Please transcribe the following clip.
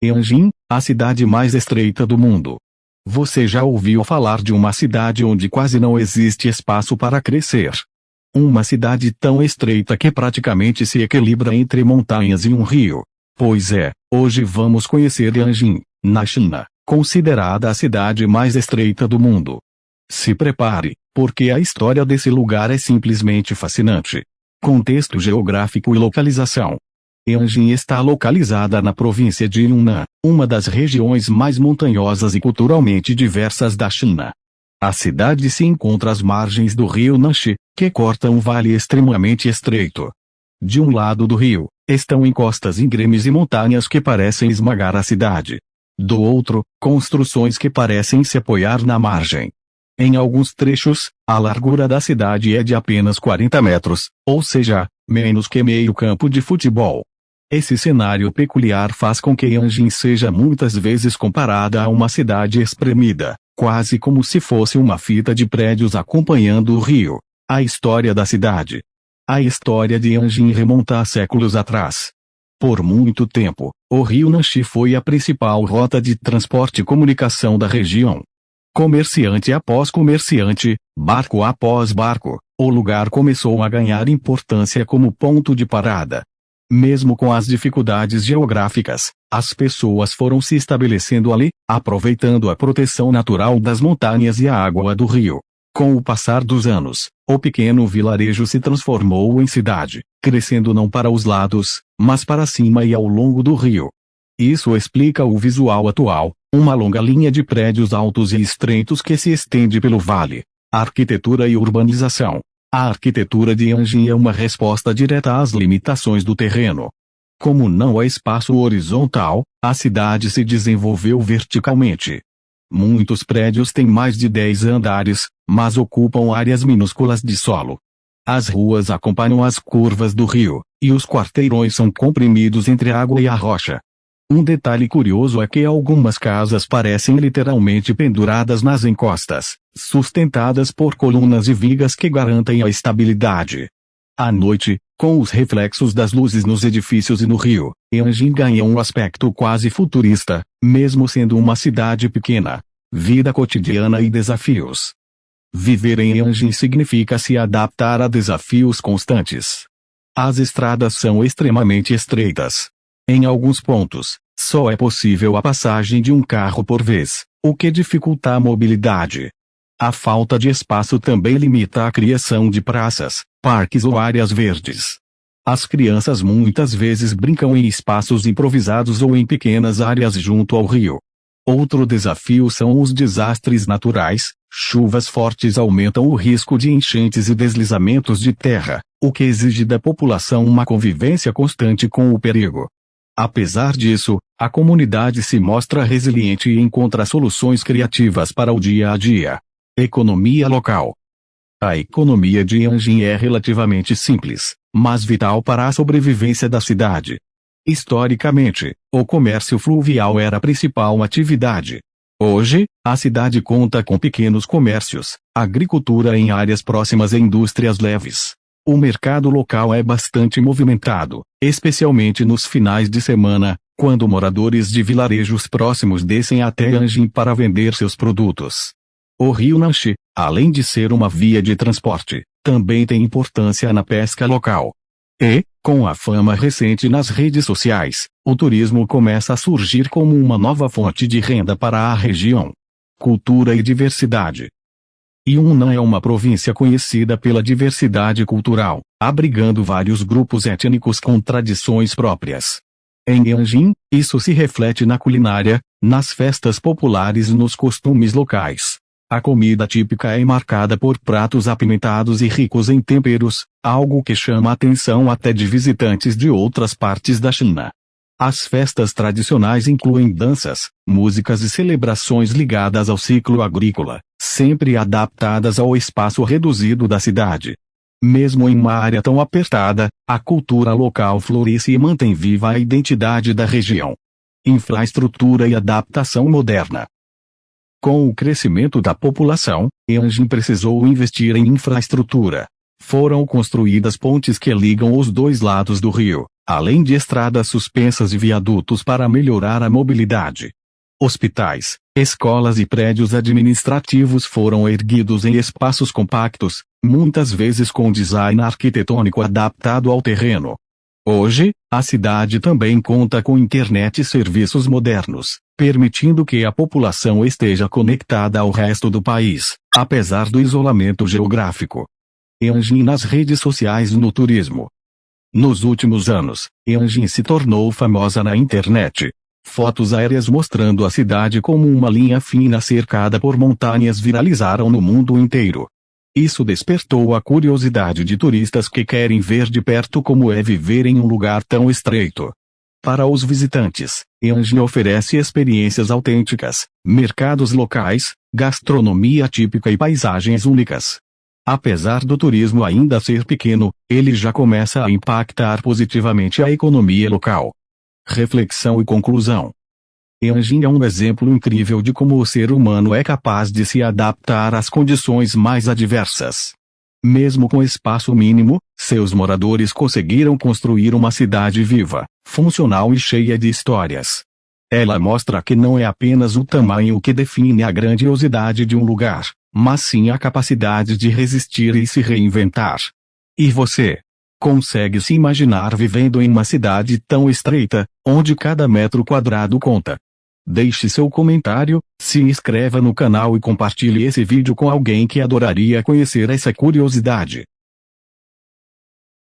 Yanjin, a cidade mais estreita do mundo. Você já ouviu falar de uma cidade onde quase não existe espaço para crescer? Uma cidade tão estreita que praticamente se equilibra entre montanhas e um rio. Pois é, hoje vamos conhecer Yanjin, na China, considerada a cidade mais estreita do mundo. Se prepare, porque a história desse lugar é simplesmente fascinante. Contexto geográfico e localização. Yanjin está localizada na província de Yunnan, uma das regiões mais montanhosas e culturalmente diversas da China. A cidade se encontra às margens do rio Nanxi, que corta um vale extremamente estreito. De um lado do rio, estão encostas íngremes e montanhas que parecem esmagar a cidade. Do outro, construções que parecem se apoiar na margem. Em alguns trechos, a largura da cidade é de apenas 40 metros, ou seja, menos que meio campo de futebol. Esse cenário peculiar faz com que Yanjin seja muitas vezes comparada a uma cidade espremida, quase como se fosse uma fita de prédios acompanhando o rio. A história da cidade. A história de Yanjin remonta a séculos atrás. Por muito tempo, o rio Nanxi foi a principal rota de transporte e comunicação da região. Comerciante após comerciante, barco após barco, o lugar começou a ganhar importância como ponto de parada. Mesmo com as dificuldades geográficas, as pessoas foram se estabelecendo ali, aproveitando a proteção natural das montanhas e a água do rio. Com o passar dos anos, o pequeno vilarejo se transformou em cidade, crescendo não para os lados, mas para cima e ao longo do rio. Isso explica o visual atual, uma longa linha de prédios altos e estreitos que se estende pelo vale. Arquitetura e urbanização. A arquitetura de Yanjin é uma resposta direta às limitações do terreno. Como não há espaço horizontal, a cidade se desenvolveu verticalmente. Muitos prédios têm mais de 10 andares, mas ocupam áreas minúsculas de solo. As ruas acompanham as curvas do rio, e os quarteirões são comprimidos entre a água e a rocha. Um detalhe curioso é que algumas casas parecem literalmente penduradas nas encostas, sustentadas por colunas e vigas que garantem a estabilidade. À noite, com os reflexos das luzes nos edifícios e no rio, Yanjin ganha um aspecto quase futurista, mesmo sendo uma cidade pequena. Vida cotidiana e desafios. Viver em Yanjin significa se adaptar a desafios constantes. As estradas são extremamente estreitas. Em alguns pontos, só é possível a passagem de um carro por vez, o que dificulta a mobilidade. A falta de espaço também limita a criação de praças, parques ou áreas verdes. As crianças muitas vezes brincam em espaços improvisados ou em pequenas áreas junto ao rio. Outro desafio são os desastres naturais. Chuvas fortes aumentam o risco de enchentes e deslizamentos de terra, o que exige da população uma convivência constante com o perigo. Apesar disso, a comunidade se mostra resiliente e encontra soluções criativas para o dia a dia. Economia local. A economia de Yanjin é relativamente simples, mas vital para a sobrevivência da cidade. Historicamente, o comércio fluvial era a principal atividade. Hoje, a cidade conta com pequenos comércios, agricultura em áreas próximas e indústrias leves. O mercado local é bastante movimentado, especialmente nos finais de semana, quando moradores de vilarejos próximos descem até Yanjin para vender seus produtos. O rio Nanxi, além de ser uma via de transporte, também tem importância na pesca local. E, com a fama recente nas redes sociais, o turismo começa a surgir como uma nova fonte de renda para a região. Cultura e diversidade. Yunnan é uma província conhecida pela diversidade cultural, abrigando vários grupos étnicos com tradições próprias. Em Yanjin, isso se reflete na culinária, nas festas populares e nos costumes locais. A comida típica é marcada por pratos apimentados e ricos em temperos, algo que chama a atenção até de visitantes de outras partes da China. As festas tradicionais incluem danças, músicas e celebrações ligadas ao ciclo agrícola, sempre adaptadas ao espaço reduzido da cidade. Mesmo em uma área tão apertada, a cultura local floresce e mantém viva a identidade da região. Infraestrutura e adaptação moderna. Com o crescimento da população, Yanjin precisou investir em infraestrutura. Foram construídas pontes que ligam os dois lados do rio, além de estradas suspensas e viadutos para melhorar a mobilidade. Hospitais, escolas e prédios administrativos foram erguidos em espaços compactos, muitas vezes com design arquitetônico adaptado ao terreno. Hoje, a cidade também conta com internet e serviços modernos, permitindo que a população esteja conectada ao resto do país, apesar do isolamento geográfico. Yanjin nas redes sociais e no turismo. Nos últimos anos, Yanjin se tornou famosa na internet. Fotos aéreas mostrando a cidade como uma linha fina cercada por montanhas viralizaram no mundo inteiro. Isso despertou a curiosidade de turistas que querem ver de perto como é viver em um lugar tão estreito. Para os visitantes, Yanjin oferece experiências autênticas, mercados locais, gastronomia típica e paisagens únicas. Apesar do turismo ainda ser pequeno, ele já começa a impactar positivamente a economia local. Reflexão e conclusão. Yanjin é um exemplo incrível de como o ser humano é capaz de se adaptar às condições mais adversas. Mesmo com espaço mínimo, seus moradores conseguiram construir uma cidade viva, funcional e cheia de histórias. Ela mostra que não é apenas o tamanho que define a grandiosidade de um lugar, mas sim a capacidade de resistir e se reinventar. E você? Consegue se imaginar vivendo em uma cidade tão estreita, onde cada metro quadrado conta? Deixe seu comentário, se inscreva no canal e compartilhe esse vídeo com alguém que adoraria conhecer essa curiosidade.